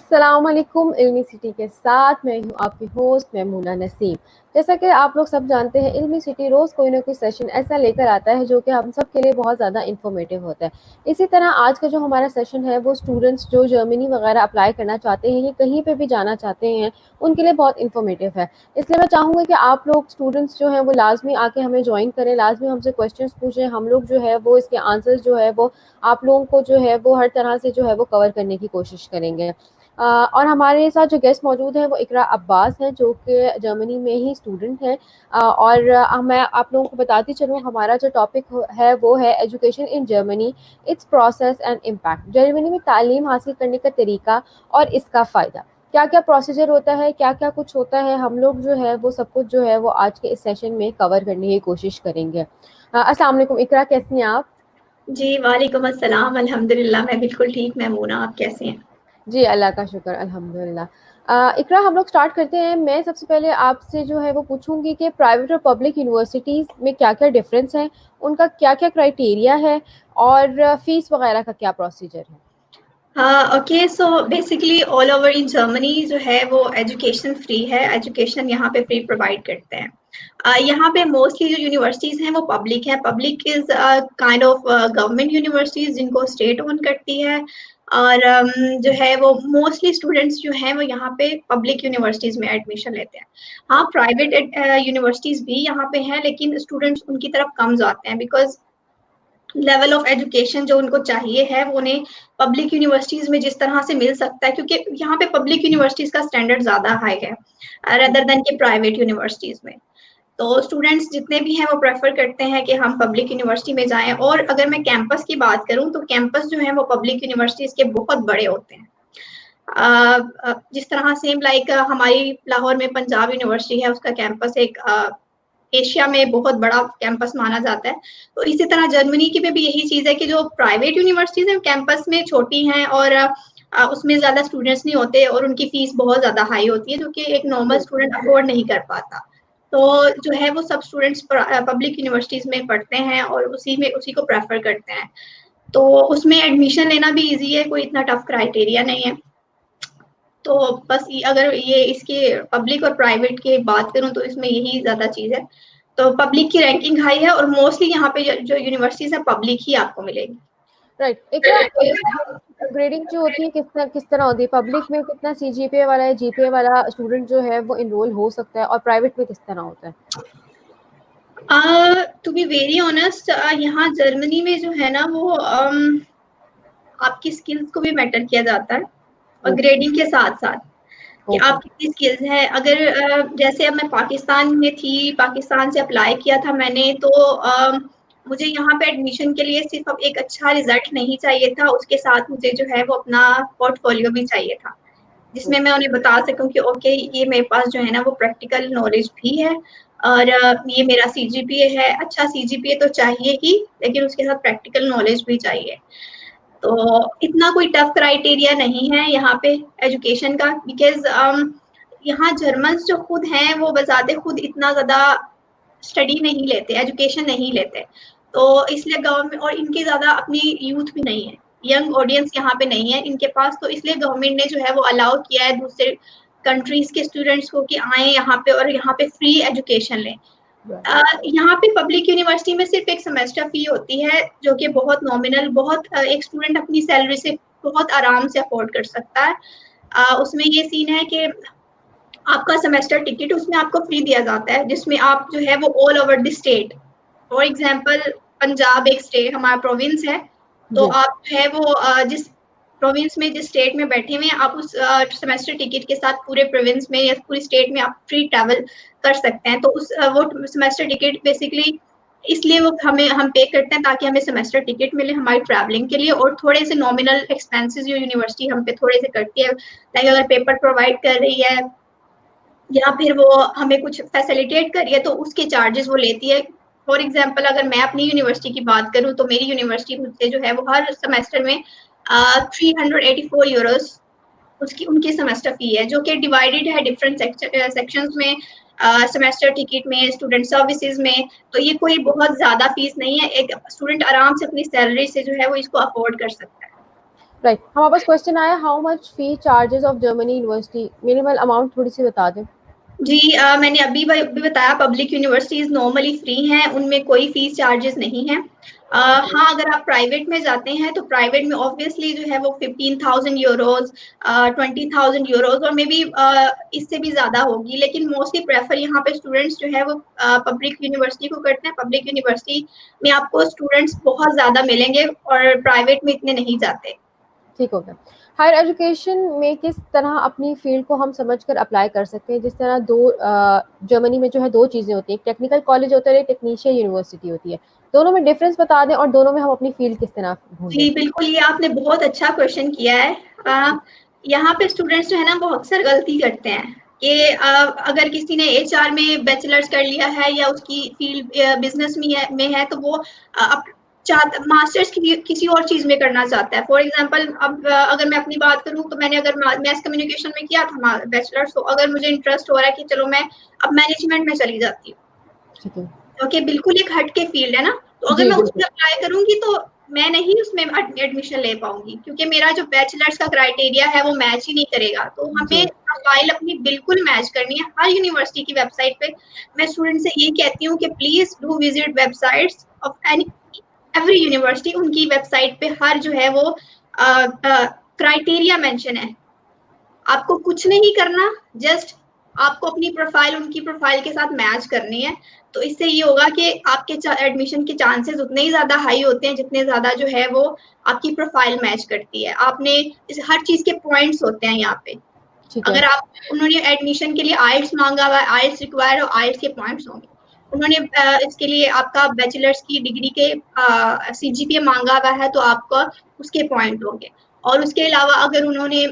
अस्सलामुअलैकुम। इल्मी सिटी के साथ मैं हूँ आपकी होस्ट मैमूना नसीम। जैसा कि आप लोग सब जानते हैं, इल्मी सिटी रोज़ कोई ना कोई सेशन ऐसा लेकर आता है जो कि हम सब के लिए बहुत ज़्यादा इन्फॉर्मेटिव होता है। इसी तरह आज का जो हमारा सेशन है वो स्टूडेंट्स जो जर्मनी वगैरह अप्लाई करना चाहते हैं या कहीं पे भी जाना चाहते हैं उनके लिए बहुत इन्फॉर्मेटिव है। इसलिए मैं चाहूँगी कि आप लोग स्टूडेंट्स जो हैं वो लाजमी आके हमें ज्वाइन करें, लाजमी हमसे क्वेश्चंस पूछें। हम लोग जो है वो इसके आंसर्स जो है वो आप लोगों को जो है वो हर तरह से जो है वो कवर करने की कोशिश करेंगे। और हमारे साथ जो गेस्ट मौजूद हैं वो इकरा अब्बास हैं जो कि जर्मनी में ही स्टूडेंट हैं। और मैं आप लोगों को बताती चलूँ, हमारा जो टॉपिक है वो है education in Germany, it's process and impact. Germany में तालीम हासिल करने का तरीका और इसका फ़ायदा, क्या क्या प्रोसीजर होता है, क्या क्या कुछ होता है, हम लोग जो है वो सब कुछ जो है वो आज के इस सेशन में कवर करने की कोशिश करेंगे। अस्सलाम वालेकुम इकरा, कैसी हैं आप? जी, वालेकुम अस्सलाम। अल्हम्दुलिल्लाह मैं बिल्कुल ठीक। मैमूना, आप कैसे हैं? जी, अल्लाह का शुक्र, अल्हम्दुलिल्लाह। इकरा, हम लोग स्टार्ट करते हैं। मैं सबसे पहले आपसे जो है वो पूछूँगी कि प्राइवेट और पब्लिक यूनिवर्सिटीज़ में क्या-क्या डिफ़रेंस है? उनका क्या-क्या क्राइटेरिया है और फ़ीस वग़ैरह का क्या प्रोसीजर है? Okay, so basically all over in Germany जो है वो एजुकेशन फ्री है। एजुकेशन यहाँ पे फ्री प्रोवाइड करते हैं। यहाँ पे मोस्टली जो यूनिवर्सिटीज़ हैं वो पब्लिक है। Public is kind of government universities जिनको स्टेट ओन करती है। और जो है वो मोस्टली स्टूडेंट्स जो हैं वो यहाँ पे पब्लिक यूनिवर्सिटीज़ में एडमिशन लेते हैं। हाँ, प्राइवेट यूनिवर्सिटीज़ भी यहाँ पे हैं, लेकिन स्टूडेंट्स उनकी तरफ कम जाते हैं बिकॉज़ लेवल ऑफ एजुकेशन जो उनको चाहिए है वो उन्हें पब्लिक यूनिवर्सिटीज में जिस तरह से मिल सकता है, क्योंकि यहाँ पे पब्लिक यूनिवर्सिटीज का स्टैंडर्ड ज्यादा हाई है जी। रदर देन के प्राइवेट यूनिवर्सिटीज में। तो स्टूडेंट्स जितने भी हैं वो प्रेफर करते हैं कि हम पब्लिक यूनिवर्सिटी में जाएं। और अगर मैं कैंपस की बात करूं तो कैंपस जो है वो पब्लिक यूनिवर्सिटीज के बहुत बड़े होते हैं। जिस तरह से लाइक हमारी लाहौर में पंजाब यूनिवर्सिटी है, उसका कैंपस एक एशिया में बहुत बड़ा कैंपस माना जाता है। तो इसी तरह जर्मनी की में भी यही चीज़ है कि जो प्राइवेट यूनिवर्सिटीज़ हैं कैंपस में छोटी हैं और उसमें ज़्यादा स्टूडेंट्स नहीं होते और उनकी फीस बहुत ज़्यादा हाई होती है, जो कि एक नॉर्मल स्टूडेंट अफोर्ड नहीं कर पाता। तो जो है वो सब स्टूडेंट्स पब्लिक यूनिवर्सिटीज़ में पढ़ते हैं और उसी को प्रेफर करते हैं। तो उसमें एडमिशन लेना भी ईज़ी है, कोई इतना टफ क्राइटेरिया नहीं है। तो बस अगर ये इसके पब्लिक और प्राइवेट की बात करूँ तो इसमें यही ज़्यादा चीज़ है। तो पब्लिक की रैंकिंग हाई है और मोस्टली यहाँ पे जो यूनिवर्सिटीज़ है पब्लिक ही आपको मिलेगी। राइट। इकरा, ग्रेडिंग जो होती है किस तरह होती है? पब्लिक में कितना सीजीपीए वाला या जीपीए वाला स्टूडेंट जो है वो एनरोल हो सकता है और प्राइवेट में किस तरह होता है? टू बी वेरी ऑनेस्ट, यहाँ जर्मनी में जो है ना वो आपकी स्किल्स को भी मैटर किया जाता है और ओके, ग्रेडिंग के साथ-साथ कि ओके। आप कितनी स्किल्स है। अगर जैसे अब मैं पाकिस्तान में थी, पाकिस्तान से अप्लाई किया था मैंने, तो मुझे यहाँ पे एडमिशन के लिए सिर्फ़ अब एक अच्छा रिज़ल्ट नहीं चाहिए था, उसके साथ मुझे जो है वो अपना पोर्टफोलियो भी चाहिए था, जिसमें मैं उन्हें बता सकूँ कि ओके, ये मेरे पास जो है ना वो प्रैक्टिकल नॉलेज भी है और ये मेरा सीजीपीए है। अच्छा सीजीपीए तो चाहिए ही, लेकिन उसके साथ प्रैक्टिकल नॉलेज भी चाहिए। तो इतना कोई टफ क्राइटेरिया नहीं है यहाँ पे एजुकेशन का, बिकॉज़ यहाँ जर्मन्स जो खुद हैं वो बज़ाते खुद इतना ज़्यादा स्टडी नहीं लेते, एजुकेशन नहीं लेते। तो इसलिए गवर्नमेंट और इनकी ज़्यादा अपनी यूथ भी नहीं है, यंग ऑडियंस यहाँ पे नहीं है इनके पास, तो इसलिए गवर्नमेंट ने जो है वो अलाउ किया है दूसरे कंट्रीज़ के स्टूडेंट्स को कि आएँ यहाँ पे और यहाँ पे फ्री एजुकेशन लें। यहाँ पे पब्लिक यूनिवर्सिटी में सिर्फ एक सेमेस्टर फी होती है जो कि बहुत नॉमिनल, बहुत एक स्टूडेंट अपनी सैलरी से बहुत आराम से अफोर्ड कर सकता है। उसमें ये सीन है कि आपका सेमेस्टर टिकट उसमें आपको फ्री दिया जाता है, जिसमें आप जो है वो all over the state, for example Punjab एक स्टेट हमारा प्रोविंस है, तो जी। आप जो है वो जिस प्रोविंस में जिस स्टेट में बैठे हुए हैं आप उस सेमेस्टर टिकट के साथ पूरे प्रोविंस में या पूरी स्टेट में आप फ्री ट्रैवल कर सकते हैं। तो उस वो सेमेस्टर टिकट बेसिकली इसलिए वो हम पे करते हैं ताकि हमें सेमेस्टर टिकट मिले हमारी ट्रैवलिंग के लिए, और थोड़े से नॉमिनल एक्सपेंसेस जो यूनिवर्सिटी हम पे थोड़े से करती है, लाइक अगर पेपर प्रोवाइड कर रही है या फिर वो हमें कुछ फैसिलिटेट करिए तो उसके चार्जेस वो लेती है। फॉर एग्जांपल अगर मैं अपनी यूनिवर्सिटी की बात करूँ तो मेरी यूनिवर्सिटी मुझसे जो है वो हर सेमेस्टर में 384 यूरोस उसकी उनकी सेमेस्टर फी है, जो कि डिवाइडेड है डिफरेंट सेक्शंस में, सेमेस्टर टिकट में, स्टूडेंट सर्विसेज में। तो ये कोई बहुत ज़्यादा फीस नहीं है, एक स्टूडेंट आराम से अपनी सैलरी से जो है वो इसको अफोर्ड कर सकता है। राइट, हमारे पास क्वेश्चन आया, how much fee charges of Germany university, minimal amount थोड़ी सी बता दें। जी मैंने अभी बताया पब्लिक यूनिवर्सिटीज नॉर्मली फ्री हैं, उनमें कोई फीस चार्जेस नहीं है। हाँ, अगर आप प्राइवेट में जाते हैं तो प्राइवेट में ऑब्वियसली जो है वो 15,000 यूरोज, 20,000 यूरोज और मे बी इससे भी ज्यादा होगी, लेकिन मोस्टली प्रेफर यहाँ पे स्टूडेंट्स जो है वो पब्लिक यूनिवर्सिटी को करते हैं। पब्लिक यूनिवर्सिटी में आपको स्टूडेंट्स बहुत ज्यादा मिलेंगे और प्राइवेट में इतने नहीं जाते। ठीक हो गया। हायर एजुकेशन में किस तरह अपनी फील्ड को हम समझकर अप्लाई कर सकते हैं? जिस तरह जर्मनी में जो है दो चीज़ें होती हैं, एक टेक्निकल कॉलेज होता है, एक टेक्नीशियन यूनिवर्सिटी होती है। दोनों में डिफरेंस बता दें और दोनों में हम अपनी फील्ड किस तरह ढूंढें? जी बिल्कुल, ये आपने बहुत अच्छा क्वेश्चन किया है। यहाँ पे स्टूडेंट्स जो है ना वो अक्सर गलती करते हैं कि अगर किसी ने एचआर में बैचलर्स कर लिया है या उसकी फील्ड बिजनेस में है तो वो मास्टर्स किसी और चीज में करना चाहता है। फॉर एग्जांपल, अब अगर मैं अपनी बात करूं तो मैंने अगर मैस कम्युनिकेशन में किया था बैचलर्स, तो अगर मुझे इंटरेस्ट हो रहा है कि चलो मैं अब मैनेजमेंट में चली जाती हूँ, ठीक है। क्योंकि बिल्कुल एक हट के फील्ड है ना, तो अगर जी मैं बिल्कुल। उसमें अप्लाई करूंगी तो मैं नहीं उसमें एडमिशन ले पाऊंगी, क्योंकि मेरा जो बैचलर्स का क्राइटेरिया है वो मैच ही नहीं करेगा। तो हमें जी। प्रोफाइल अपनी बिल्कुल मैच करनी है। हर यूनिवर्सिटी की वेबसाइट पे मैं स्टूडेंट से ये कहती हूँ कि please do visit websites of any every university. उनकी वेबसाइट पे हर जो है वो क्राइटेरिया मेंशन है। आपको कुछ नहीं करना, जस्ट आपको अपनी प्रोफाइल उनकी प्रोफाइल के साथ मैच करनी है। तो इससे ये होगा कि आपके एडमिशन के चांसेस उतने ही ज्यादा हाई होते हैं जितने ज्यादा जो है वो आपकी प्रोफाइल मैच करती है। आपने इस हर चीज के पॉइंट्स होते हैं यहाँ पे। ठीक है। अगर आप उन्होंने एडमिशन के लिए आइल्स मांगा हुआ है, आइल्स रिक्वायर हो, आइल्स के पॉइंट्स होंगे। उन्होंने इसके लिए आपका बैचलर्स की डिग्री के सीजीपीए मांगा हुआ है तो आपका उसके पॉइंट होंगे। और उसके अलावा अगर उन्होंने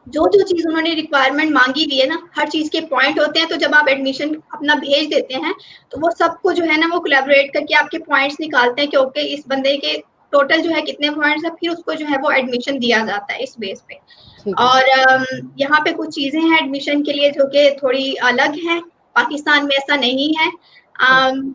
जो जो चीज उन्होंने रिक्वायरमेंट मांगी हुई है ना, हर चीज के पॉइंट होते हैं। तो जब आप एडमिशन अपना भेज देते हैं तो वो सबको जो है ना वो कोलैबोरेट करके आपके पॉइंट्स निकालते हैं कि ओके इस बंदे के टोटल जो है कितने पॉइंट्स है, फिर उसको जो है वो एडमिशन दिया जाता है इस बेस पे। ठीक है। और यहाँ पे कुछ चीजें हैं एडमिशन के लिए जो कि थोड़ी अलग हैं, पाकिस्तान में ऐसा नहीं है। राइट।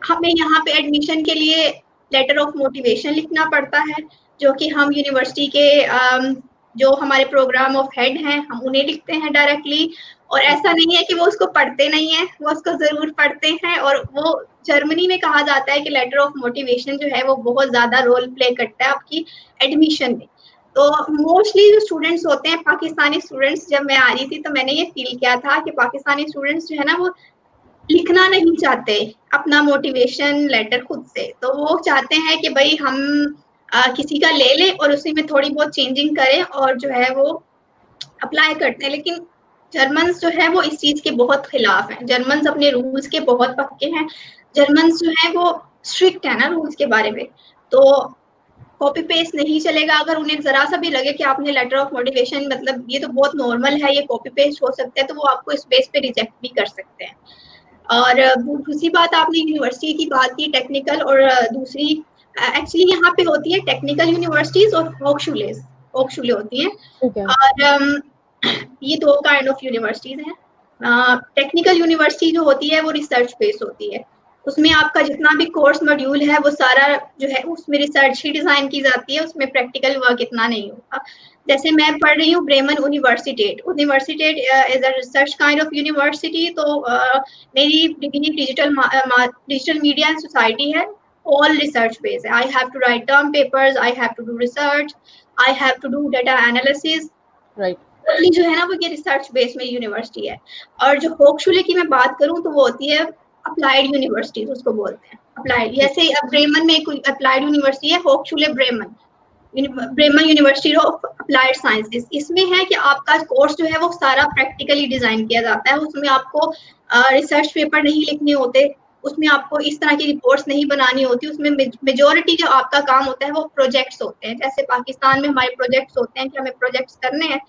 हमें यहाँ पे एडमिशन के लिए लेटर ऑफ मोटिवेशन लिखना पड़ता है, जो कि हम यूनिवर्सिटी के जो हमारे प्रोग्राम ऑफ हेड हैं हम उन्हें लिखते हैं डायरेक्टली। और ऐसा नहीं है कि वो उसको पढ़ते नहीं है, वो उसको जरूर पढ़ते हैं। और वो जर्मनी में कहा जाता है कि लेटर ऑफ मोटिवेशन जो है वो बहुत ज्यादा रोल प्ले करता है आपकी एडमिशन में। तो मोस्टली जो स्टूडेंट्स होते हैं पाकिस्तानी स्टूडेंट्स, जब मैं आ रही थी तो मैंने ये फील किया था कि पाकिस्तानी स्टूडेंट्स जो है ना वो लिखना नहीं चाहते अपना मोटिवेशन लेटर खुद से। तो वो चाहते हैं कि भाई हम किसी का ले लें और उसी में थोड़ी बहुत चेंजिंग करें और जो है वो अप्लाई करते हैं। लेकिन जर्मन्स जो है वो इस चीज के बहुत खिलाफ हैं। जर्मन्स अपने रूल्स के बहुत पक्के हैं। जर्मन्स जो है वो स्ट्रिक्ट है ना रूल्स के बारे में। तो कॉपी पेस्ट नहीं चलेगा। अगर उन्हें जरा सा भी लगे कि आपने लेटर ऑफ मोटिवेशन, मतलब ये तो बहुत नॉर्मल है, ये कॉपी पेस्ट हो सकता है, तो वो आपको इस बेस पे रिजेक्ट भी कर सकते हैं। और दूसरी बात, आपने यूनिवर्सिटी की बात की टेक्निकल, और दूसरी एक्चुअली यहाँ पे होती है टेक्निकल यूनिवर्सिटीज और होक्सचुले होती हैं। ठीक है। और ये दो काइंड ऑफ यूनिवर्सिटीज हैं। टेक्निकल यूनिवर्सिटी जो होती है वो रिसर्च बेस्ड होती है। उसमें आपका जितना भी कोर्स मॉड्यूल है वो सारा जो है उसमें रिसर्च ही डिजाइन की जाती है, उसमें प्रैक्टिकल वर्क इतना नहीं होता। जैसे मैं पढ़ रही हूँ ब्रेमन यूनिवर्सिटेट is a research kind of university. तो मेरी degree digital media and society है। ऑल रिसर्च बेस्ड है। I have to write term papers, I have to do research, I have to do data analysis. Right. जो है ना वो ये research based में यूनिवर्सिटी है। और जो होक्सचुले की मैं बात करूं तो वो होती है अप्लाइड यूनिवर्सिटीज, उसको बोलते हैं अप्लाइड। ठीक। जैसे ब्रेमन में कोई अप्लाइड यूनिवर्सिटी है, होक्सचुले Bremen University of Applied Sciences. इसमें है कि आपका कोर्स जो है वो सारा प्रैक्टिकली डिजाइन किया जाता है। उसमें आपको रिसर्च पेपर नहीं लिखने होते, उसमें आपको इस तरह की रिपोर्ट्स नहीं बनानी होती। उसमें मेजोरिटी जो आपका काम होता है वो प्रोजेक्ट्स होते हैं। जैसे पाकिस्तान में हमारे प्रोजेक्ट्स होते हैं कि हमें प्रोजेक्ट्स करने हैं,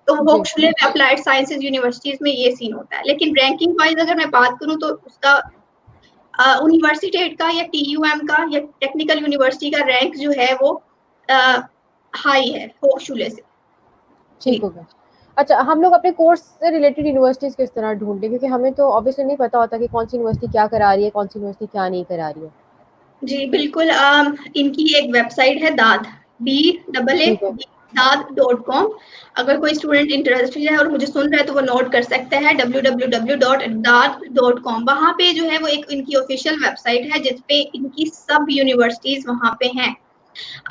तो जी। होक्सचुले में अप्लाइड साइंसेज यूनिवर्सिटीज में ये सीन होता है। लेकिन रैंकिंग वाइज अगर मैं बात करूं तो उसका यूनिवर्सिटेट का या टीयूएम का या टेक्निकल यूनिवर्सिटी का रैंक जो है वो हाई है होक्सचुले से। ठीक हो गया। अच्छा, हम लोग अपने कोर्स से रिलेटेड यूनिवर्सिटीज किस तरह ढूंढते हैं? क्योंकि हमें तो ऑब्वियसली नहीं पता होता कि कौन सी यूनिवर्सिटी क्या करा रही है, कौन सी यूनिवर्सिटी क्या नहीं करा रही है। जी बिल्कुल, इनकी एक वेबसाइट है दाद, ठीक है। daad.com। अगर कोई स्टूडेंट इंटरेस्टेड है और मुझे सुन रहा है तो वो नोट कर सकते हैं www.daad.com। वहाँ पे जो है वो एक इनकी ऑफिशियल वेबसाइट है जिसपे इनकी सब यूनिवर्सिटीज वहाँ पे हैं।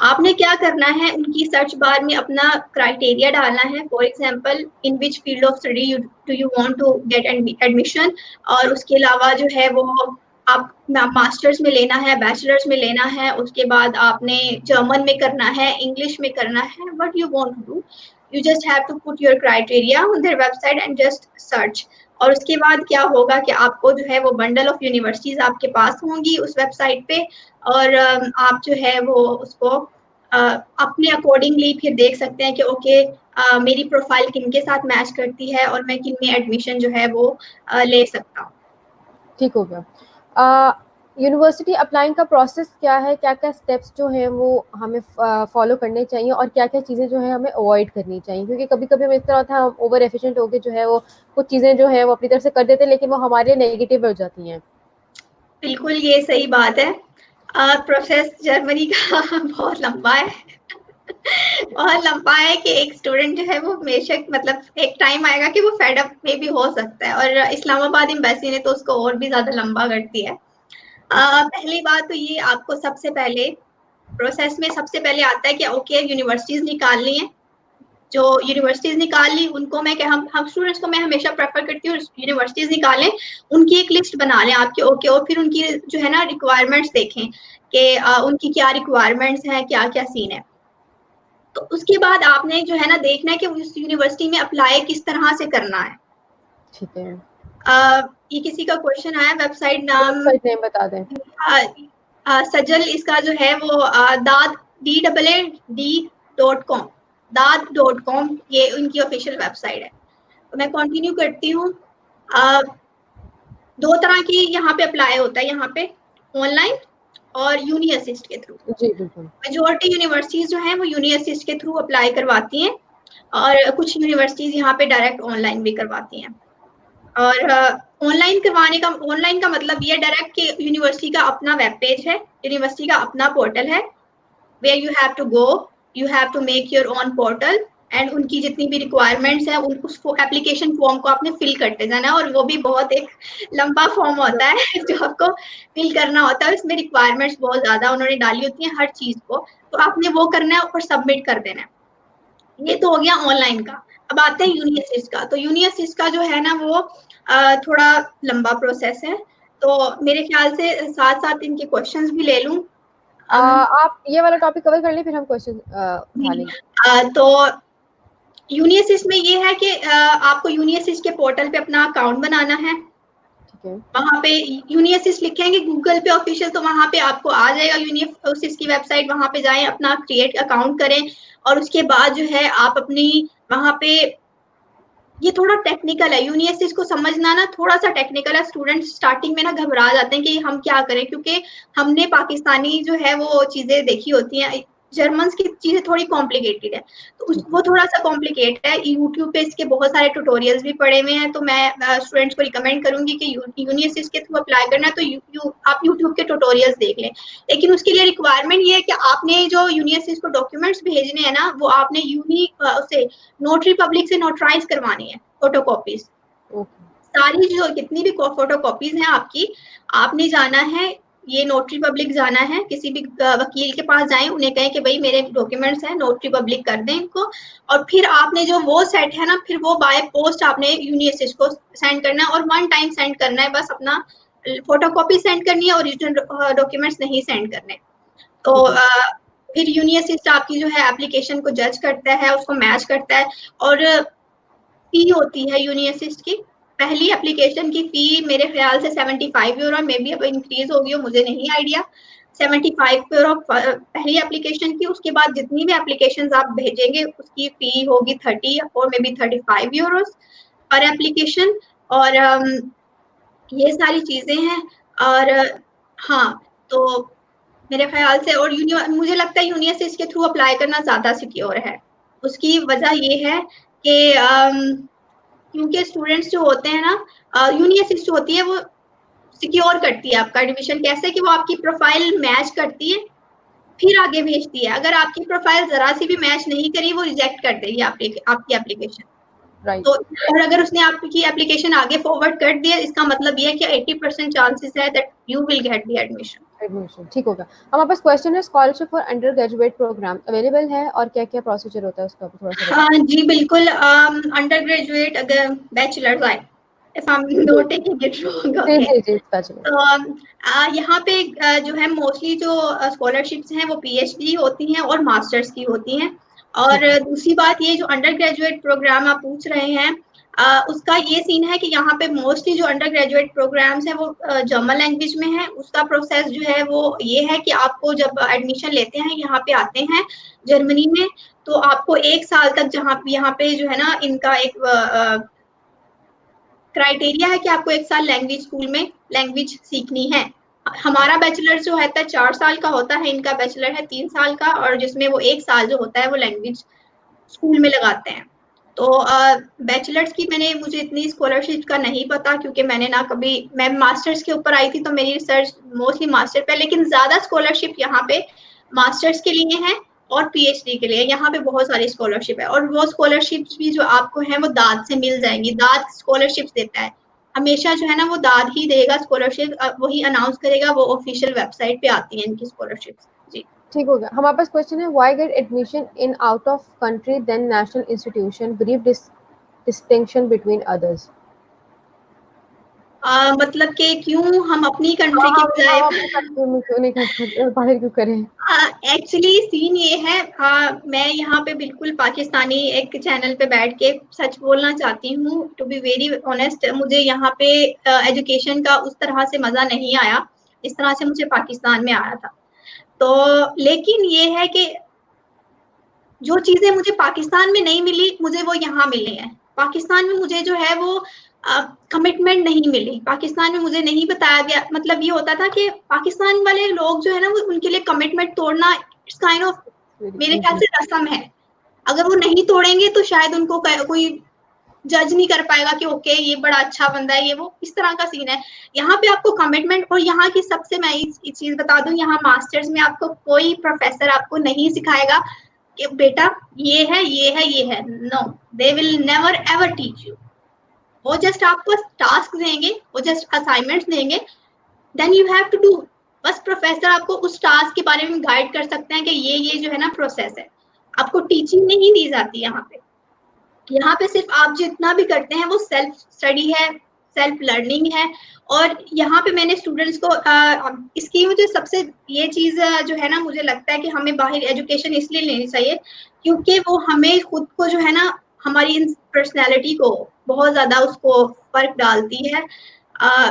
आपने क्या करना है, उनकी सर्च बार में अपना क्राइटेरिया डालना है। For example, in which field of study do you want to get admission, और उसके अलावा जो है वो आप मास्टर्स में लेना है, बैचलर्स में लेना है, उसके बाद आपने जर्मन में करना है, इंग्लिश में करना है, what you want to do, you just have to put your criteria on their website and just search. और उसके बाद क्या होगा कि आपको जो है वो बंडल ऑफ यूनिवर्सिटीज आपके पास होंगी उस वेबसाइट पे, और आप जो है वो उसको अपने अकॉर्डिंगली फिर देख सकते हैं कि ओके मेरी प्रोफाइल किन के साथ मैच करती है और मैं किन में एडमिशन जो है वो ले सकता हूँ। ठीक हो गया। यूनिवर्सिटी अप्लाइंग का प्रोसेस क्या है, क्या क्या स्टेप्स जो हैं वो हमें फॉलो करने चाहिए और क्या क्या चीज़ें जो है हमें अवॉइड करनी चाहिए, क्योंकि कभी कभी हमें इस तरह होता है हम ओवर एफिशिएंट होकर जो है वो कुछ चीज़ें जो है वो अपनी तरफ से कर देते हैं लेकिन वो हमारे लिए नेगेटिव हो जाती हैं। बिल्कुल ये सही बात है। प्रोसेस जर्मनी का बहुत लंबा है। बहुत लंबा है कि एक स्टूडेंट जो है वो बेशक मतलब एक टाइम आएगा कि वो फेड अप में भी हो सकता है, और इस्लामाबाद एम्बेसी ने तो उसको और भी ज्यादा लंबा कर दिया है। पहली बात तो ये, आपको सबसे पहले प्रोसेस में सबसे पहले आता है कि ओके यूनिवर्सिटीज निकालनी है। जो यूनिवर्सिटीज निकाल ली उनको मैं हम स्टूडेंट्स को मैं हमेशा प्रेफर करती हूँ यूनिवर्सिटीज निकालें, उनकी एक लिस्ट बना लें आपके, ओके, और फिर उनकी जो है ना रिक्वायरमेंट्स देखें कि उनकी क्या रिक्वायरमेंट्स हैं, क्या क्या सीन है। तो उसके बाद आपने जो है ना देखना है कि उस यूनिवर्सिटी में अप्लाई किस तरह से करना है। ठीक है, ये किसी का क्वेश्चन आया, वेबसाइट नाम वेबसाइट नेम बता दें। सजल इसका जो है वो दाद DAAD.com, daad.com ये उनकी ऑफिशियल वेबसाइट है। तो मैं कंटिन्यू करती हूँ। दो तरह की यहाँ पे अप्लाई होता है, यहाँ पे ऑनलाइन और यूनी असिस्ट के थ्रू। जी बिल्कुल। मेजोरिटी यूनिवर्सिटीज जो हैं वो यूनी असिस्ट के थ्रू अप्लाई करवाती हैं, और कुछ यूनिवर्सिटीज यहाँ पे डायरेक्ट ऑनलाइन भी करवाती हैं। और ऑनलाइन का मतलब ये डायरेक्ट कि यूनिवर्सिटी का अपना वेब पेज है, यूनिवर्सिटी का अपना पोर्टल है, where you have to go, you have to make your own portal, and उनकी जितनी भी रिक्वायरमेंट्स है उस एप्लीकेशन फॉर्म को आपने फिल करते जाना, और वो भी बहुत एक लंबा फॉर्म होता है जो आपको फिल करना होता है। इसमें रिक्वायरमेंट्स बहुत ज्यादा उन्होंने डाली होती हैं हर चीज को, तो आपने वो करना है और सबमिट कर देना है। ये तो हो गया ऑनलाइन का। अब आते हैं यूनी असिस्ट का। तो यूनी असिस्ट का जो है ना वो थोड़ा लंबा प्रोसेस है, तो मेरे ख्याल से साथ साथ इनके क्वेश्चंस भी ले लूं। आप ये वाला टॉपिक कवर कर लें फिर हम क्वेश्चन उठा लेंगे। तो यूनी असिस्ट में ये है कि आपको यूनी असिस्ट के पोर्टल पे अपना अकाउंट बनाना है। ठीक है, वहां पे यूनी असिस्ट लिखेंगे गूगल पे ऑफिशियल, तो वहां पे आपको आ जाएगा यूनी असिस्ट की वेबसाइट। वहां पे जाएं, अपना क्रिएट अकाउंट करें, और उसके बाद जो है आप अपनी वहां पे, ये थोड़ा टेक्निकल है, यूनी असिस्ट को समझना ना थोड़ा सा टेक्निकल है। स्टूडेंट स्टार्टिंग में ना घबरा जाते हैं कि हम क्या करें, क्योंकि हमने पाकिस्तानी जो है वो चीजें देखी होती हैं, जर्मन की चीजें थोड़ी कॉम्प्लिकेटेड है, तो वो थोड़ा सा कॉम्प्लिकेटेड है। यूट्यूब पे इसके बहुत सारे ट्यूटोरियल्स भी पड़े हुए हैं, तो मैं स्टूडेंट्स को रिकमेंड करूंगी कि यूनी असिस्ट के थ्रू अप्लाई करना है तो आप यूट्यूब के ट्यूटोरियल्स देख लें। लेकिन उसके लिए रिक्वायरमेंट ये है कि आपने जो यूनी असिस्ट को डॉक्यूमेंट्स भेजने हैं ना, वो आपने उसे नोटरी पब्लिक से नोटराइज करवानी है, फोटो कॉपीज। सारी जो कितनी भी फोटो कॉपीज हैं आपकी, आपने जाना है, ये नोटरी पब्लिक जाना है, किसी भी वकील के पास जाएं, उन्हें कहें कि भाई मेरे डॉक्यूमेंट्स हैं, नोटरी पब्लिक कर दें इनको। और फिर आपने जो वो सेट है ना, फिर वो बाय पोस्ट आपने यूनी असिस्ट को सेंड करना है, और 1 टाइम सेंड करना है, बस अपना फोटो कॉपी सेंड करनी है, ओरिजिनल डॉक्यूमेंट्स नहीं सेंड करने। तो फिर यूनी असिस्ट आपकी जो है एप्लीकेशन को जज करता है, उसको मैच करता है। और फी होती है यूनी असिस्ट की, पहली एप्लीकेशन की फी मेरे ख्याल से 75 यूरो, मे बी अब इंक्रीज होगी, मुझे नहीं आइडिया। 75 यूरो पहली एप्लीकेशन की। उसके बाद जितनी भी एप्लीकेशन आप भेजेंगे उसकी फी होगी 30 और मे बी 35 यूरोस पर एप्लीकेशन। और ये सारी चीजें हैं। और हाँ, तो मेरे ख्याल से, और मुझे लगता है यूनी असिस्ट के थ्रू अप्लाई करना ज्यादा सिक्योर है। उसकी वजह ये है कि क्योंकि स्टूडेंट्स जो होते हैं ना, यूनी असिस्ट जो होती है वो सिक्योर करती है आपका एडमिशन। कैसे कि वो आपकी प्रोफाइल मैच करती है, फिर आगे भेजती है। अगर आपकी प्रोफाइल जरा सी भी मैच नहीं करी, वो रिजेक्ट कर देगी आपकी एप्लीकेशन। राइट। तो और अगर उसने आपकी एप्लीकेशन आगे फॉरवर्ड कर दिया, इसका मतलब ये है कि 80% चांसेस है that you will get the admission. Admission ठीक होगा। हमारे पास क्वेश्चन है, scholarship for undergraduate program available है और क्या क्या प्रोसीजर होता है उसका थोड़ा सा हाँ जी बिल्कुल। अंडर ग्रेजुएट अगर बैचलर्स आए, इफ आई एम बताइए। नॉट टेकिंग इट रॉन्ग, जी ओके। जी जी बैचलर। तो यहाँ पे जो है मोस्टली जो स्कॉलरशिप्स हैं वो पीएचडी होती हैं और मास्टर्स की होती हैं। और ठीक है। दूसरी बात ये जो अंडर ग्रेजुएट प्रोग्राम आप पूछ रहे हैं, उसका ये सीन है कि यहाँ पे मोस्टली जो अंडर ग्रेजुएट प्रोग्राम्स हैं वो जर्मन लैंग्वेज में है। उसका प्रोसेस जो है वो ये है कि आपको जब एडमिशन लेते हैं, यहाँ पे आते हैं जर्मनी में, तो आपको 1 साल तक जहाँ यहाँ पे जो है ना इनका एक क्राइटेरिया है कि आपको 1 साल लैंग्वेज स्कूल में लैंग्वेज सीखनी है। हमारा बैचलर जो है 4 साल का होता है, इनका बैचलर है 3 साल का, और जिसमें वो 1 साल जो होता है वो लैंग्वेज स्कूल में लगाते हैं। तो बैचलर्स की मुझे इतनी स्कॉलरशिप का नहीं पता, क्योंकि मैंने ना कभी, मैं मास्टर्स के ऊपर आई थी तो मेरी रिसर्च मोस्टली मास्टर पे, लेकिन ज्यादा स्कॉलरशिप यहाँ पे मास्टर्स के लिए है और पीएचडी के लिए। यहाँ पे बहुत सारी स्कॉलरशिप है, और वो स्कॉलरशिप्स भी जो आपको है वो दाद से मिल जाएंगी। दाद स्कॉलरशिप्स देता है हमेशा, जो है ना वो दाद ही देगा स्कॉलरशिप, वही अनाउंस करेगा, वो ऑफिशियल वेबसाइट पे आती है इनकी स्कॉलरशिप्स। जी ठीक हो गया। हमारे पास क्वेश्चन है, why get admission in out of country then national institution, brief distinction between others. मतलब कि क्यों हम अपनी कंट्री के हम बजाय अपनी कंट्री में क्यों नहीं कर सकते, बाहर क्यों करें? एक्चुअली सीन ये है, मैं यहाँ पे बिल्कुल पाकिस्तानी एक चैनल पे बैठ के सच बोलना चाहती हूँ। टू बी वेरी ऑनेस्ट, मुझे यहाँ पे एजुकेशन का उस तरह से मजा नहीं आया इस तरह से मुझे पाकिस्तान में आया था। तो लेकिन ये है कि जो चीजें मुझे पाकिस्तान में नहीं मिली, मुझे वो यहाँ मिली है। पाकिस्तान में मुझे जो है वो कमिटमेंट नहीं मिली। पाकिस्तान में मुझे नहीं बताया गया, मतलब ये होता था कि पाकिस्तान वाले लोग जो है ना वो उनके लिए कमिटमेंट तोड़ना इट्स काइंड ऑफ, वेरी मेरे ख्याल इजी। से रस्म है। अगर वो नहीं तोड़ेंगे तो शायद उनको कोई जज नहीं कर पाएगा कि ओके ये बड़ा अच्छा बंदा है, ये वो इस तरह का सीन है। यहाँ पे आपको कमिटमेंट, और यहाँ की सबसे मैं एक चीज बता दूं, यहाँ मास्टर्स में आपको कोई प्रोफेसर आपको नहीं सिखाएगा कि बेटा ये है ये है ये है। No, they will never ever teach you. वो जस्ट आपको टास्क देंगे, वो जस्ट असाइनमेंट्स देंगे, then you have to do. बस प्रोफेसर आपको उस टास्क के बारे में गाइड कर सकते हैं कि ये जो है ना प्रोसेस है। आपको टीचिंग नहीं दी जाती यहाँ पे। यहाँ पे सिर्फ आप जितना भी करते हैं वो सेल्फ स्टडी है, सेल्फ लर्निंग है। और यहाँ पे मैंने स्टूडेंट्स को इसकी मुझे सबसे ये चीज जो है ना, मुझे लगता है कि हमें बाहर एजुकेशन इसलिए लेनी चाहिए क्योंकि वो हमें खुद को जो है ना, हमारी पर्सनैलिटी को बहुत ज्यादा उसको फर्क डालती है।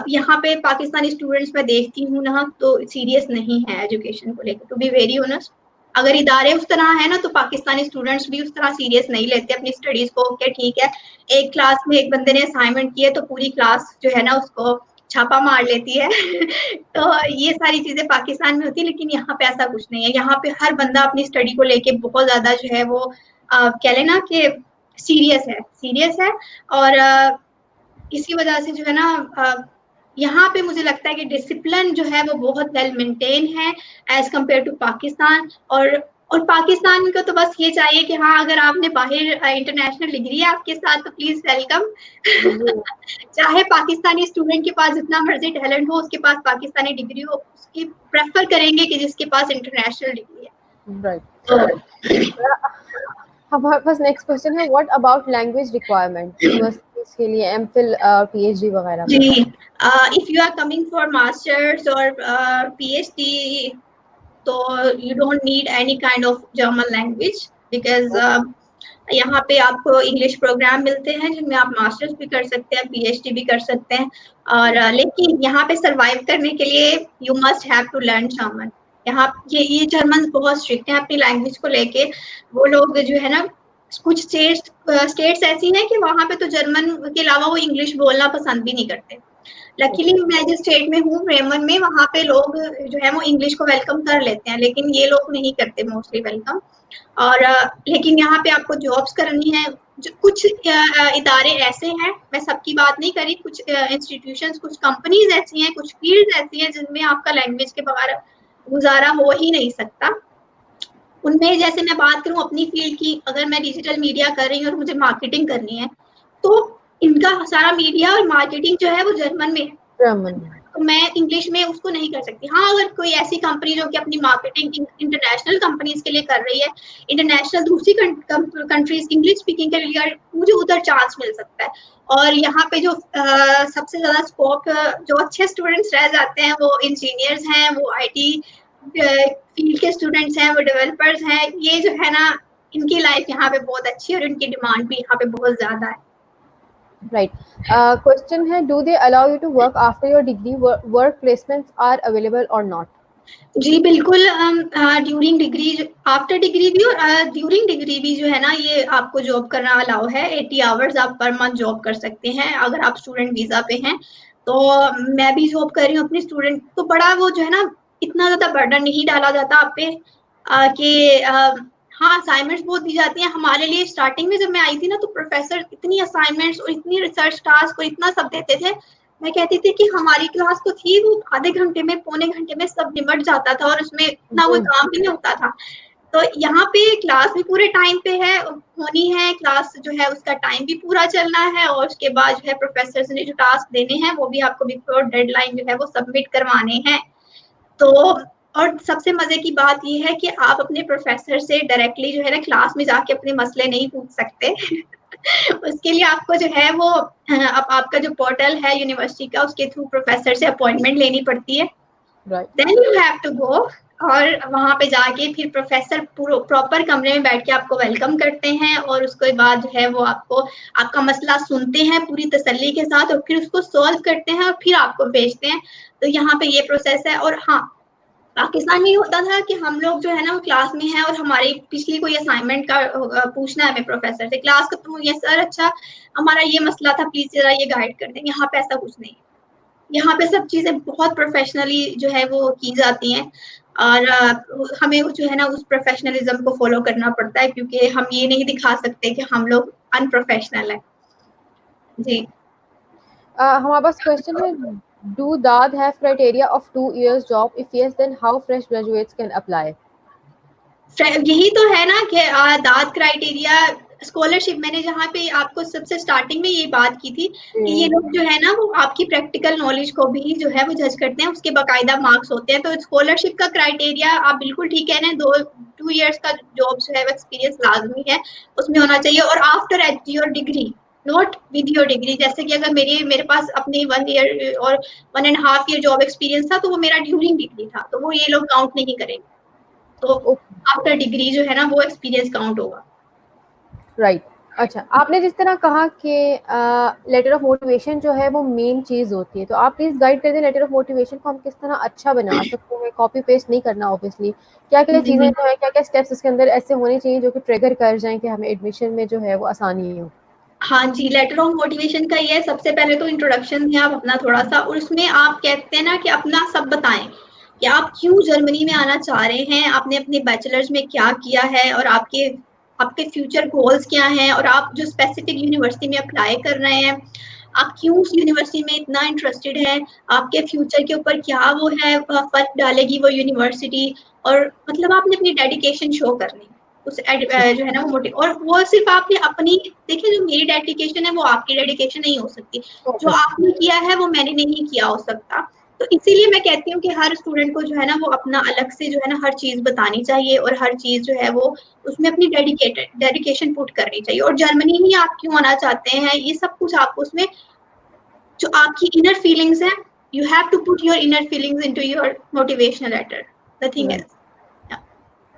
यहाँ पे पाकिस्तानी स्टूडेंट्स मैं देखती हूँ ना, तो सीरियस नहीं है एजुकेशन को लेकर, टू बी वेरी ऑनेस्ट। अगर इदारे उस तरह है ना, तो पाकिस्तानी स्टूडेंट्स भी उस तरह सीरियस नहीं लेते अपनी स्टडीज को, क्या ठीक है एक क्लास में एक बंदे ने असाइनमेंट किए तो पूरी क्लास जो है ना उसको छापा मार लेती है तो ये सारी चीजें पाकिस्तान में होती है, लेकिन यहाँ पे ऐसा कुछ नहीं है। यहाँ पे हर बंदा अपनी स्टडी को लेके बहुत ज्यादा जो है वो कह लेना कि सीरियस है। और इसी वजह से जो है ना यहाँ पे मुझे लगता है कि डिसिप्लिन जो है वो बहुत वेल मेंटेन है एज कम्पेयर टू पाकिस्तान। और पाकिस्तान को तो बस ये चाहिए कि हाँ, अगर आपने बाहर इंटरनेशनल डिग्री है आपके साथ तो प्लीज वेलकम चाहे पाकिस्तानी स्टूडेंट के पास जितना मर्जी टैलेंट हो, उसके पास पाकिस्तानी डिग्री हो, उसकी प्रेफर करेंगे कि जिसके पास इंटरनेशनल डिग्री है। राइट। हमारे पास नेक्स्ट क्वेश्चन है, what about language requirement universities के लिए, एमफिल पीएचडी वगैरह में? जी, if you are coming for masters और पीएचडी, तो you don't need any kind of German language because यहाँ पे आपको इंग्लिश प्रोग्राम मिलते हैं जिनमें आप मास्टर्स भी कर सकते हैं, पीएचडी भी कर सकते हैं। और लेकिन यहाँ पे सरवाइव करने के लिए you must have to learn German. यहाँ ये जर्मन बहुत स्ट्रिक्ट है अपनी लैंग्वेज को लेके। वो लोग जो है ना, कुछ स्टेट्स ऐसी हैं कि वहाँ पे तो जर्मन के अलावा वो इंग्लिश बोलना पसंद भी नहीं करते। लकीली मैं जिस स्टेट में हूँ ब्रेमन में, वहाँ पे लोग जो है वो इंग्लिश को वेलकम कर लेते हैं, लेकिन ये लोग नहीं करते मोस्टली वेलकम। और लेकिन यहाँ पे आपको जॉब्स करनी है। कुछ इदारे ऐसे हैं, मैं सबकी बात नहीं करी, कुछ इंस्टीट्यूशंस, कुछ कंपनीज ऐसी हैं, कुछ फील्ड ऐसी हैं जिनमें आपका लैंग्वेज के बगैर गुजारा हो ही नहीं सकता। उनमें जैसे मैं बात करूँ अपनी फील्ड की, अगर मैं डिजिटल मीडिया कर रही हूँ और मुझे मार्केटिंग करनी है, तो इनका सारा मीडिया और मार्केटिंग जो है वो जर्मन में है। जर्मन। तो मैं इंग्लिश में उसको नहीं कर सकती। हाँ, अगर कोई ऐसी कंपनी जो कि अपनी मार्केटिंग इंटरनेशनल कंपनीज के लिए कर रही है, इंटरनेशनल दूसरी कंट्रीज इंग्लिश स्पीकिंग के लिए, मुझे उधर चांस मिल सकता है। और यहाँ पे जो सबसे ज्यादा स्कोप जो अच्छे स्टूडेंट्स रह जाते हैं वो इंजीनियर्स हैं, वो आईटी फील्ड के स्टूडेंट्स हैं, वो डेवलपर्स हैं। ये जो है ना, इनकी लाइफ यहाँ पे बहुत अच्छी है और इनकी डिमांड भी यहाँ पे बहुत ज्यादा है। राइट। क्वेश्चन है, do they allow you to work after your degree, work placements are available और नॉट? जी बिल्कुल, ड्यूरिंग डिग्री, आफ्टर डिग्री भी और ड्यूरिंग डिग्री भी जो है ना, ये आपको जॉब करना अलाउ है। 80 आवर्स आप पर मंथ जॉब कर सकते हैं अगर आप स्टूडेंट वीजा पे हैं। तो मैं भी जॉब कर रही हूँ अपने स्टूडेंट, तो बड़ा वो जो है ना, इतना ज्यादा बर्डन नहीं डाला जाता आप पे कि हाँ, असाइनमेंट्स बहुत दी जाती हैं हमारे लिए। स्टार्टिंग में जब मैं आई थी ना, तो प्रोफेसर इतनी असाइनमेंट्स और इतनी रिसर्च टास्क और इतना सब देते थे। मैं कहती थी कि हमारी क्लास तो थी, वो आधे घंटे में, पौने घंटे में सब निमट जाता था और उसमें इतना कोई काम भी नहीं होता था। तो यहाँ पे क्लास भी पूरे टाइम पे है, होनी है क्लास जो है, उसका टाइम भी पूरा चलना है, और उसके बाद जो है प्रोफेसर ने जो टास्क देने हैं वो भी आपको बिफोर डेडलाइन जो है वो सबमिट करवाने हैं। तो और सबसे मजे की बात ये है कि आप अपने प्रोफेसर से डायरेक्टली जो है ना क्लास में जाके अपने मसले नहीं पूछ सकते। उसके लिए आपको जो है वो अब आपका जो पोर्टल है यूनिवर्सिटी का, उसके थ्रू प्रोफेसर से अपॉइंटमेंट लेनी पड़ती है। Then you have to go, और वहां पे जाके फिर प्रोफेसर प्रॉपर कमरे में बैठ के आपको वेलकम करते हैं, और उसके बाद जो है वो आपको आपका मसला सुनते हैं पूरी तसल्ली के साथ, और फिर उसको सॉल्व करते हैं और फिर आपको भेजते हैं। तो यहाँ पे ये प्रोसेस है। और हाँ, पाकिस्तान में ये होता था कि हम लोग जो है ना वो क्लास में हैं और हमारी पिछली कोई असाइनमेंट का पूछना है हमें प्रोफेसर से, क्लास खत्म हुई है सर, अच्छा हमारा ये मसला था, प्लीज जरा ये गाइड कर दें। यहाँ पे ऐसा कुछ नहीं है। यहाँ पे सब चीजें बहुत प्रोफेशनली जो है वो की जाती हैं, और हमें जो है ना उस प्रोफेशनलिज्म को फॉलो करना पड़ता है, क्योंकि हम ये नहीं दिखा सकते कि हम लोग अनप्रोफेशनल है। जी। हमारे पास क्वेश्चन है, do they have criteria of 2 years job? If yes, then how fresh graduates can apply? यही तो है ना कि दाद क्राइटेरिया स्कॉलरशिप, मैंने जहाँ पे आपको सबसे स्टार्टिंग में ये बात की थी कि ये लोग जो है ना वो आपकी प्रैक्टिकल नॉलेज को भी जो है वो जज करते हैं, उसके बाकायदा मार्क्स होते हैं। तो स्कॉलरशिप का क्राइटेरिया आप बिल्कुल ठीक है ना, 2 years का जॉब जो है वो एक्सपीरियंस लाजमी है, उसमें होना चाहिए। और after your degree, not with your degree. जैसे कि अगर मेरे पास अपनी 1 year और 1.5 year जॉब एक्सपीरियंस था, तो वो मेरा ड्यूरिंग डिग्री था, तो वो ये लोग काउंट नहीं करेंगे। तो आफ्टर डिग्री जो है ना वो एक्सपीरियंस काउंट होगा। राइट। अच्छा, आपने जिस तरह कहा कि लेटर ऑफ मोटिवेशन जो है वो मेन चीज़ होती है, तो आप प्लीज़ गाइड कर दें लेटर ऑफ मोटिवेशन को हम किस तरह अच्छा बना सकते हैं, कॉपी पेस्ट नहीं करना ऑब्वियसली। क्या क्या चीज़ें जो है, क्या क्या स्टेप्स इसके अंदर ऐसे होने चाहिए जो कि ट्रिगर कर जाएं कि हमें एडमिशन में जो है वो आसानी हो? हाँ जी, लेटर ऑफ मोटिवेशन का ये है, सबसे पहले तो इंट्रोडक्शन है आप अपना थोड़ा सा, और उसमें आप कहते हैं ना कि अपना सब बताएं कि आप क्यों जर्मनी में आना चाह रहे हैं, आपने अपने बैचलर्स में क्या किया है, और आपके आपके फ्यूचर गोल्स क्या हैं, और आप जो स्पेसिफिक यूनिवर्सिटी में अप्लाई कर रहे हैं, आप क्यों उस यूनिवर्सिटी में इतना इंटरेस्टेड हैं, आपके फ्यूचर के ऊपर क्या वो है फर्क डालेगी वो यूनिवर्सिटी। और मतलब आपने अपनी डेडिकेशन शो करनी उस जो है ना वो मोटिव, और वो सिर्फ आपने अपनी, देखिए जो मेरी डेडिकेशन है वो आपकी डेडिकेशन नहीं हो सकती, जो आपने किया है वो मैंने नहीं किया हो सकता। तो इसीलिए मैं कहती हूँ कि हर स्टूडेंट को जो है ना वो अपना अलग से जो है ना हर चीज बतानी चाहिए, और हर चीज जो है वो उसमें अपनी डेडिकेशन पुट करनी चाहिए। और जर्मनी ही आप क्यों आना चाहते हैं, ये सब कुछ आपको उसमें जो आपकी इनर फीलिंग्स है, you have to put your inner feelings into your motivational letter, nothing else.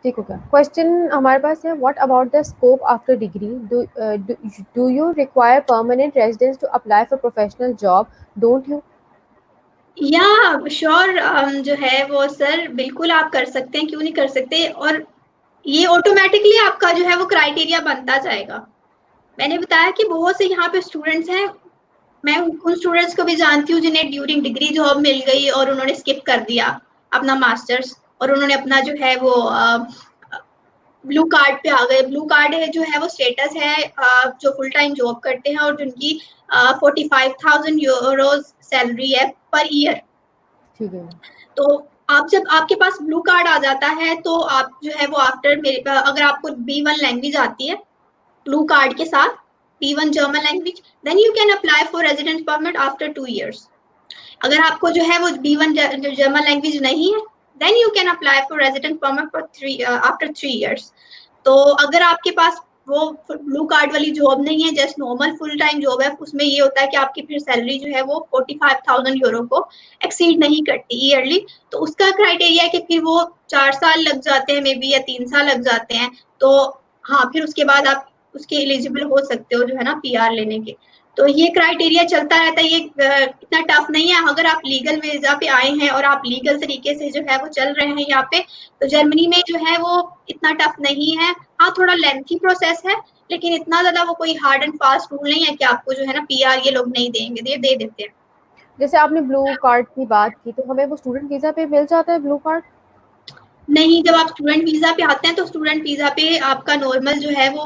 ठीक हो गया। क्वेश्चन हमारे पास है, what about the scope after degree? Do you require permanent residence to apply for professional job? Don't you? या sure, जो है वो सर बिल्कुल आप कर सकते हैं, क्यों नहीं कर सकते। और ये ऑटोमेटिकली आपका जो है वो क्राइटेरिया बनता जाएगा। मैंने बताया कि बहुत से यहाँ पे स्टूडेंट्स हैं, मैं उन स्टूडेंट्स को भी जानती हूँ जिन्हें ड्यूरिंग डिग्री जॉब मिल गई और उन्होंने स्किप कर दिया अपना मास्टर्स, और उन्होंने अपना जो है वो ब्लू कार्ड पे आ गए। ब्लू कार्ड है जो है वो स्टेटस है जो फुल टाइम जॉब करते हैं और जिनकी 45,000 यूरोज सैलरी है पर ईयर। ठीक है। तो आप जब आपके पास ब्लू कार्ड आ जाता है तो आप जो है वो आफ्टर मेरे अगर आपको B1 लैंग्वेज आती है ब्लू कार्ड के साथ, B1 German language, then you can apply for residence permit after 2 years। अगर आपको जो है वो B1 जर्मन लैंग्वेज नहीं है, then you can apply for residence permit for after 3 years। तो अगर आपके पास वो ब्लू कार्ड वाली जॉब नहीं है, just normal full time job है, उसमें ये होता है कि आपकी फिर सैलरी जो है वो 45,000 यूरो को एक्सीड नहीं करती ईयरली। तो उसका क्राइटेरिया है कि फिर वो 4 साल लग जाते हैं मे बी, या 3 साल लग जाते हैं। तो हाँ, फिर उसके बाद आप उसके एलिजिबल हो सकते हो जो है ना PR लेने के। तो ये क्राइटेरिया चलता रहता है, ये इतना टफ नहीं है। अगर आप लीगल वीजा पे आए हैं और आप लीगल तरीके से जो है वो चल रहे हैं यहाँ पे, तो जर्मनी में जो है वो इतना टफ नहीं है। हाँ, थोड़ा लेंथी प्रोसेस है, लेकिन इतना ज्यादा वो कोई हार्ड एंड फास्ट रूल नहीं है कि आपको जो है ना PR ये लोग नहीं देंगे, ये दे देते हैं। जैसे आपने ब्लू कार्ड की बात की, तो हमें वो स्टूडेंट वीजा पे मिल जाता है ब्लू कार्ड? नहीं, जब आप स्टूडेंट वीजा पे आते हैं तो स्टूडेंट वीजा पे आपका नॉर्मल जो है वो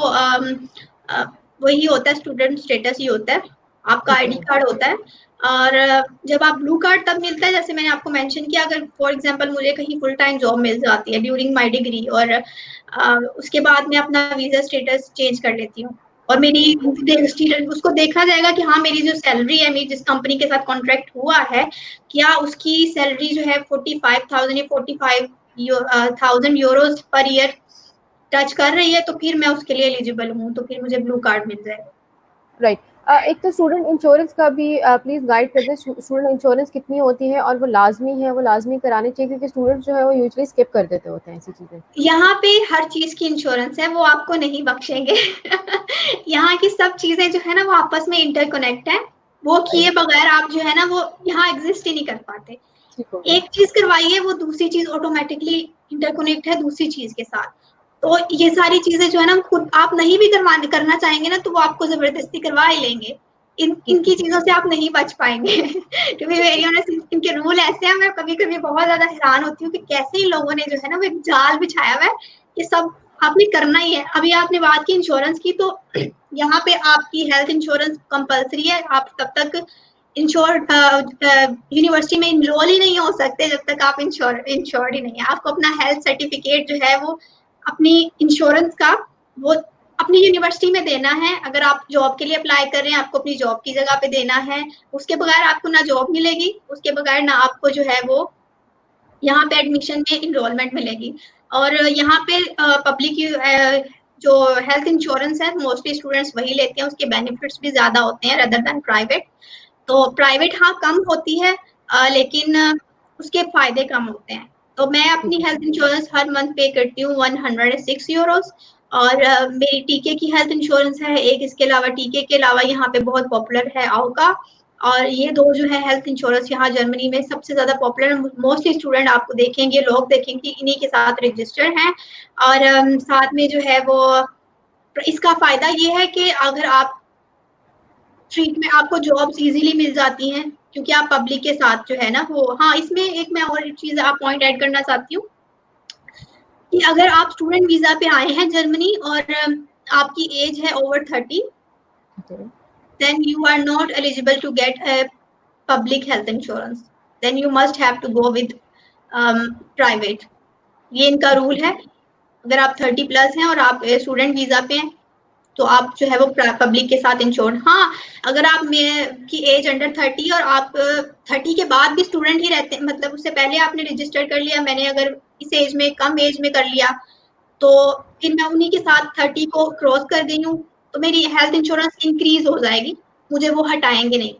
वही होता है, स्टूडेंट स्टेटस ही होता है, आपका ठीक ID है। कार्ड होता है। और जब आप ब्लू कार्ड तब मिलता है, जैसे मैंने आपको मेंशन किया, अगर फॉर एग्जांपल मुझे कहीं फुल टाइम जॉब मिल जाती है ड्यूरिंग माय डिग्री, और उसके बाद मैं अपना वीजा स्टेटस चेंज कर लेती हूँ, और मेरी स्टूडेंट उसको देखा जाएगा कि हाँ, मेरी जो सैलरी है, मेरी जिस कंपनी के साथ कॉन्ट्रैक्ट हुआ है, क्या उसकी सैलरी जो है 45,000 या 45,000 यूरोज पर ईयर टच कर रही है, तो फिर मैं उसके लिए एलिजिबल हूँ, तो फिर मुझे ब्लू कार्ड मिल जाएगा। राइट। एक तो स्टूडेंट इंश्योरेंस का भी प्लीज गाइड कर दें, स्टूडेंट इंश्योरेंस कितनी होती है और वो लाजमी है, वो लाजमी करानी चाहिए, क्योंकि स्टूडेंट जो है वो यूजुअली स्किप कर देते होते हैं ऐसी चीजें। यहाँ पे हर चीज की इंश्योरेंस है, वो आपको नहीं बख्शेंगे। यहाँ की सब चीजें जो है ना वो आपस में इंटरकनेक्ट है, वो किए बगैर आप जो है ना वो यहाँ एग्जिस्ट ही नहीं कर पाते। ठीक हो गया। एक चीज करवाइए, वो दूसरी चीज ऑटोमेटिकली इंटरकनेक्ट है दूसरी चीज के साथ। तो ये सारी चीजें जो है ना खुद आप नहीं भी करना चाहेंगे ना, तो वो आपको जबरदस्ती करवा ही लेंगे। इनकी चीजों से आप नहीं बच पाएंगे। क्योंकि वेरी ऑनेस्ट, इनके रूल ऐसे हैं, मैं कभी कभी बहुत ज्यादा हैरान होती हूँ कि कैसे इन लोगों ने जो है ना वो एक जाल बिछाया हुआ है कि सब आपने करना ही है। अभी आपने बात की इंश्योरेंस की, तो यहाँ पे आपकी हेल्थ इंश्योरेंस कंपलसरी है। आप तब तक इंश्योर्ड यूनिवर्सिटी में इनरोल ही नहीं हो सकते जब तक आप इंश्योर्ड ही नहीं है। आपको अपना हेल्थ सर्टिफिकेट जो है वो अपनी इंश्योरेंस का वो अपनी यूनिवर्सिटी में देना है। अगर आप जॉब के लिए अप्लाई कर रहे हैं, आपको अपनी जॉब की जगह पे देना है। उसके बगैर आपको ना जॉब मिलेगी, उसके बगैर ना आपको जो है वो यहाँ पे एडमिशन में इनरोलमेंट मिलेगी। और यहाँ पे पब्लिक जो हेल्थ इंश्योरेंस है मोस्टली स्टूडेंट्स वही लेते हैं, उसके बेनिफिट्स भी ज्यादा होते हैं रदर देन प्राइवेट। तो प्राइवेट हाँ कम होती है, लेकिन उसके फायदे कम होते हैं। तो मैं अपनी हेल्थ इंश्योरेंस हर मंथ पे करती हूँ 106 यूरोज। और मेरी टीके की हेल्थ इंश्योरेंस है एक, इसके अलावा टीके के अलावा यहाँ पे बहुत पॉपुलर है आउका। और ये दो जो है हेल्थ इंश्योरेंस यहाँ जर्मनी में सबसे ज्यादा पॉपुलर है। मोस्टली स्टूडेंट आपको देखेंगे, लोग देखेंगे इन्हीं के साथ रजिस्टर हैं। और साथ में जो है वो इसका फायदा ये है कि अगर आप ट्रीटमेंट, आपको जॉब्स इजीली मिल जाती हैं, क्योंकि आप पब्लिक के साथ जो है ना वो। हाँ, इसमें एक मैं और चीज आप पॉइंट ऐड करना चाहती हूँ कि अगर आप स्टूडेंट वीजा पे आए हैं जर्मनी और आपकी एज है over 30, then you are not eligible to get a public health insurance, then you must have to go with private। ये इनका रूल है। अगर आप 30+ हैं और आप स्टूडेंट वीजा पे हैं, तो आप जो है वो पब्लिक के साथ इंश्योर्ड। हाँ, अगर आप की एज अंडर 30 और आप 30 के बाद भी स्टूडेंट ही रहते हैं, मतलब उससे पहले आपने रजिस्टर कर लिया, मैंने अगर इस एज में कम एज में कर लिया, तो फिर मैं उन्हीं के साथ 30 को क्रॉस कर गई हूँ, तो मेरी हेल्थ इंश्योरेंस इंक्रीज हो जाएगी, मुझे वो हटाएंगे नहीं।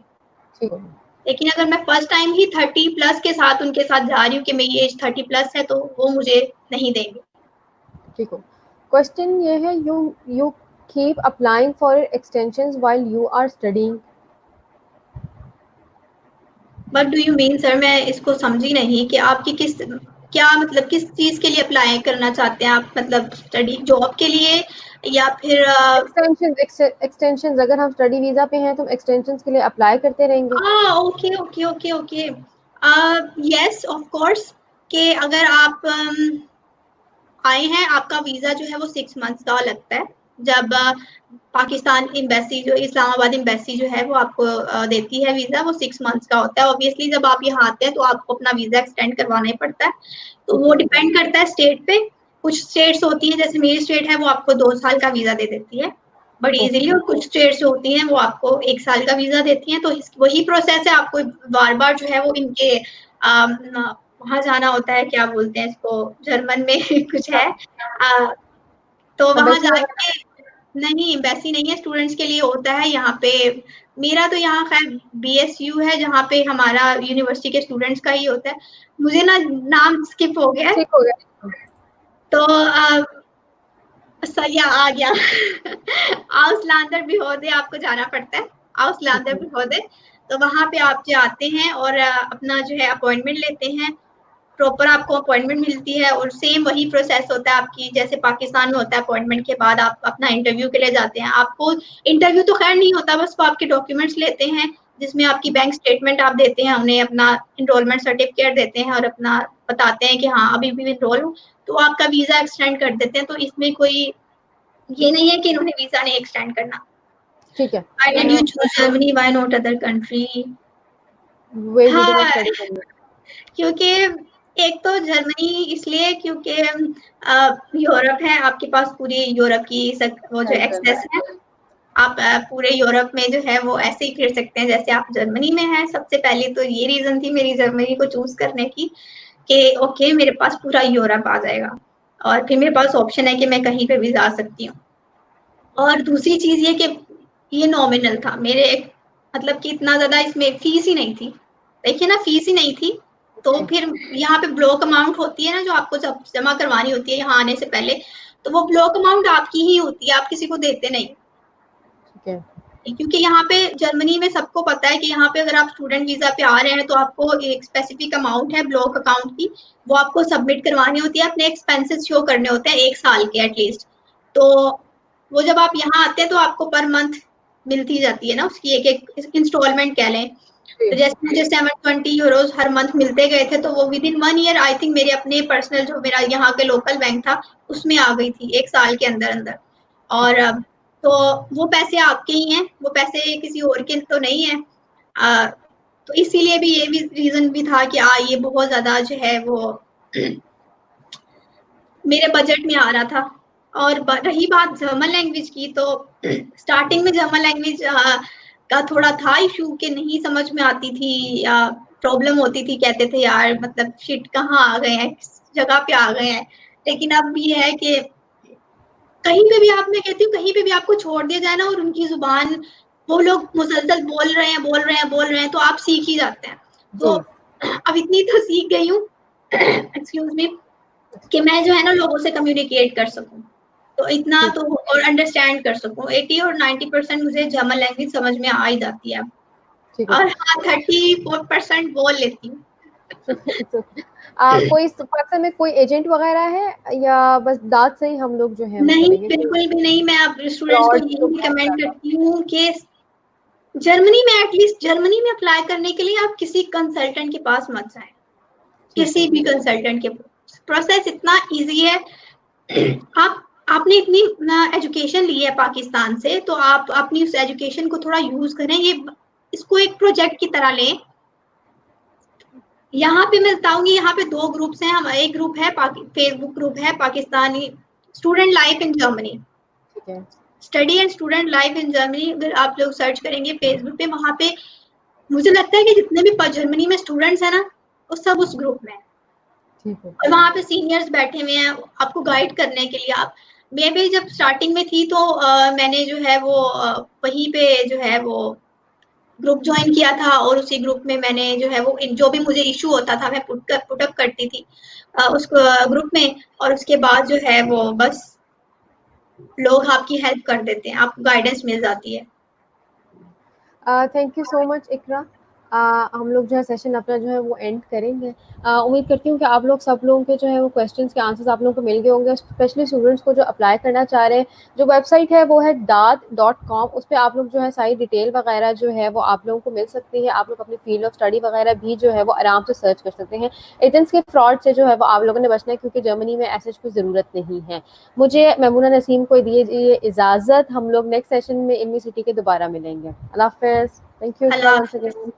ठीक है। लेकिन अगर मैं फर्स्ट टाइम ही 30+ के साथ उनके साथ जा रही हूँ कि मेरी एज 30+ है, तो वो मुझे नहीं देंगे। ठीक हो। क्वेश्चन ये है, you keep applying for extensions while you are studying? What do you mean sir? मैं इसको समझी नहीं कि आपकी क्या मतलब किस चीज के लिए अप्लाई करना चाहते हैं आप, मतलब स्टडी जॉब के लिए या फिर एक्सटेंशंस, अगर हम स्टडी वीजा पे हैं तो एक्सटेंशंस के लिए अप्लाई करते रहेंगे? Okay okay okay okay. Yes of course, कि अगर आप आए हैं, आपका वीजा जो है वो 6 मंथ्स का लगता है, जब पाकिस्तान एम्बेसी जो इस्लामाबाद एम्बेसी जो है वो आपको देती है वीजा, वो 6 मंथ्स का होता है। ऑब्वियसली जब आप यहाँ आते हैं तो आपको अपना वीजा एक्सटेंड करवाना ही पड़ता है, तो वो डिपेंड करता है स्टेट पे। कुछ स्टेट्स होती है, जैसे मेरी स्टेट है, वो आपको 2 साल का वीजा दे देती है बड़ी इजीली, और कुछ स्टेट्स होती हैं वो आपको 1 साल का वीजा देती हैं। तो वही प्रोसेस है, आपको बार बार जो है वो इनके वहां जाना होता है, क्या बोलते हैं इसको, जर्मन में कुछ है, तो वहां जाके, नहीं एम्बेसी नहीं है, स्टूडेंट्स के लिए होता है यहाँ पे। मेरा तो यहाँ खैर BSU है, जहाँ पे हमारा यूनिवर्सिटी के स्टूडेंट्स का ही होता है। मुझे ना नाम स्किप हो गया, ठीक हो गया। तो सही आ गया। आउसलैंडर बिहोदे आपको जाना पड़ता है, आउसलैंडर बिहोदे। तो वहां पे आप जाते हैं और अपना जो है अपॉइंटमेंट लेते हैं, प्रॉपर आपको अपॉइंटमेंट मिलती है, और सेम वही प्रोसेस होता है आपकी जैसे पाकिस्तान में होता है। अपॉइंटमेंट के बाद आप अपना इंटरव्यू के लिए जाते हैं। आपको इंटरव्यू तो खैर नहीं होता, बस वो आपके डॉक्यूमेंट्स लेते हैं, जिसमें आपकी बैंक स्टेटमेंट आप देते हैं उन्हें, अपना इनरोलमेंट सर्टिफिकेट देते हैं और अपना बताते हैं कि हाँ अभी भी इनरोल हूँ, तो आपका वीजा एक्सटेंड कर देते हैं। तो इसमें कोई ये नहीं है कि इन्होंने वीजा नहीं एक्सटेंड करना। ठीक है। Why did you choose Germany? Why not other country? Where did you हाँ, study German? क्योंकि एक तो जर्मनी इसलिए क्योंकि यूरोप है, आपके पास पूरी यूरोप की वो जो एक्सेस है। आप पूरे यूरोप में जो है वो ऐसे ही फिर सकते हैं जैसे आप जर्मनी में हैं। सबसे पहले तो ये रीजन थी मेरी जर्मनी को चूज करने की कि ओके मेरे पास पूरा यूरोप आ जाएगा, और फिर मेरे पास ऑप्शन है कि मैं कहीं पे भी जा सकती हूँ। और दूसरी चीज ये कि ये नॉमिनल था मेरे, मतलब कि इतना ज्यादा इसमें फीस ही नहीं थी। देखिए ना, फीस ही नहीं थी, तो फिर यहाँ पे ब्लॉक अमाउंट होती है ना, जो आपको जब जमा करवानी होती है यहाँ आने से पहले, तो वो ब्लॉक अमाउंट आपकी ही होती है, आप किसी को देते नहीं। ठीक है। क्योंकि यहाँ पे जर्मनी में सबको पता है कि यहाँ पे अगर आप स्टूडेंट वीजा पे आ रहे हैं तो आपको एक स्पेसिफिक अमाउंट है ब्लॉक अकाउंट की, वो आपको सबमिट करवानी होती है, अपने एक्सपेंसेस शो करने होते हैं 1 साल के एटलीस्ट। तो वो जब आप यहाँ आते हैं तो आपको पर मंथ मिलती जाती है ना उसकी एक एक इंस्टॉलमेंट कह लें। तो जैसे मुझे 720 यूरोज हर मंथ मिलते गए थे, तो वो with in 1 year I think मेरे अपने पर्सनल जो मेरा यहाँ के लोकल बैंक था उसमें आ गई थी 1 साल के अंदर अंदर। और तो वो पैसे आपके ही हैं, वो पैसे किसी और के तो नहीं है। तो इसीलिए भी ये भी रीजन भी था कि ये बहुत ज्यादा जो है वो मेरे बजट में आ रहा था। और रही बात जर्मन लैंग्वेज की, तो स्टार्टिंग में जर्मन लैंग्वेज का थोड़ा था इशू कि नहीं समझ में आती थी या प्रॉब्लम होती थी, कहते थे यार मतलब शिट कहाँ आ गए हैं, किस जगह पे आ गए हैं। लेकिन अब ये है कि कहीं पे भी आप, मैं कहती हूँ कहीं पे भी आपको छोड़ दिया जाए ना और उनकी जुबान वो लोग मुसलसल बोल रहे हैं बोल रहे हैं बोल रहे हैं, तो आप सीख ही जाते हैं। तो अब इतनी तो सीख गई हूँ एक्सक्यूज मी, कि मैं जो है ना लोगों से कम्युनिकेट कर सकूं, तो इतना तो और अंडरस्टैंड कर सकूं। 80 और 90% मुझे जर्मन लैंग्वेज समझ में आ ही जाती है। और हाँ 34% बोल लेती हूँ। कोई पर्सन में कोई एजेंट वगैरह है या बस दाद से ही हम लोग जो है वो नहीं करेंगे? बिल्कुल भी नहीं। मैं अब स्टूडेंट्स को यही रिकमेंड करती हूँ कि जर्मनी में एटलीस्ट जर्मनी में अप्लाई करने के लिए आप किसी कंसल्टेंट के पास मत जाएं। किसी भी कंसल्टेंट के, प्रोसेस इतना इजी है। आप आपने इतनी एजुकेशन ली है पाकिस्तान से, तो आप अपनी उस एजुकेशन को थोड़ा यूज करें, ये इसको एक प्रोजेक्ट की तरह लें। यहाँ पे मैं बताऊंगी, यहाँ पे 2 ग्रुप्स हैं। हमारा एक ग्रुप है फेसबुक ग्रुप है Pakistani student life in Germany, study and student life in Germany. अगर आप लोग सर्च करेंगे फेसबुक पे, वहां पे मुझे लगता है कि जितने भी जर्मनी में स्टूडेंट्स हैं ना, वो सब उस ग्रुप में है। और वहां पे सीनियर्स बैठे हुए हैं आपको गाइड करने के लिए। आप, मैं भी जब स्टार्टिंग में थी तो मैंने जो है वो वहीं पे जो है वो ग्रुप ज्वाइन किया था, और उसी ग्रुप में मैंने जो है वो जो भी मुझे इशू होता था मैं पुटअप करती थी उस ग्रुप में। और उसके बाद जो है वो बस लोग आपकी हेल्प कर देते हैं, आपको गाइडेंस मिल जाती है। थैंक यू सो मच इकरा। हम लोग जो है सेशन अपना जो है वो एंड करेंगे। उम्मीद करती हूँ कि आप लोग सब लोगों के जो है वो क्वेश्चंस के आंसर्स आप लोगों को मिल गए होंगे, स्पेशली स्टूडेंट्स को जो अप्लाई करना चाह रहे हैं। जो वेबसाइट है वो है daat.com, उस पे आप लोग जो है सारी डिटेल वगैरह जो है वो आप लोगों को मिल सकती है। आप लोग अपनी फील्ड ऑफ स्टडी वगैरह भी जो है वो आराम से सर्च कर सकते हैं। एजेंट्स के फ्रॉड से जो है वो आप लोगों ने बचना है, क्योंकि जर्मनी में ऐसे कोई ज़रूरत नहीं है। मुझे मेमूना नसीम को दीजिए इजाज़त। हम लोग नेक्स्ट सेशन में इल्मी सिटी के दोबारा मिलेंगे। अल्लाह हाफ़िज़। Thank you so Allah much हाफ़िज़। अगेन।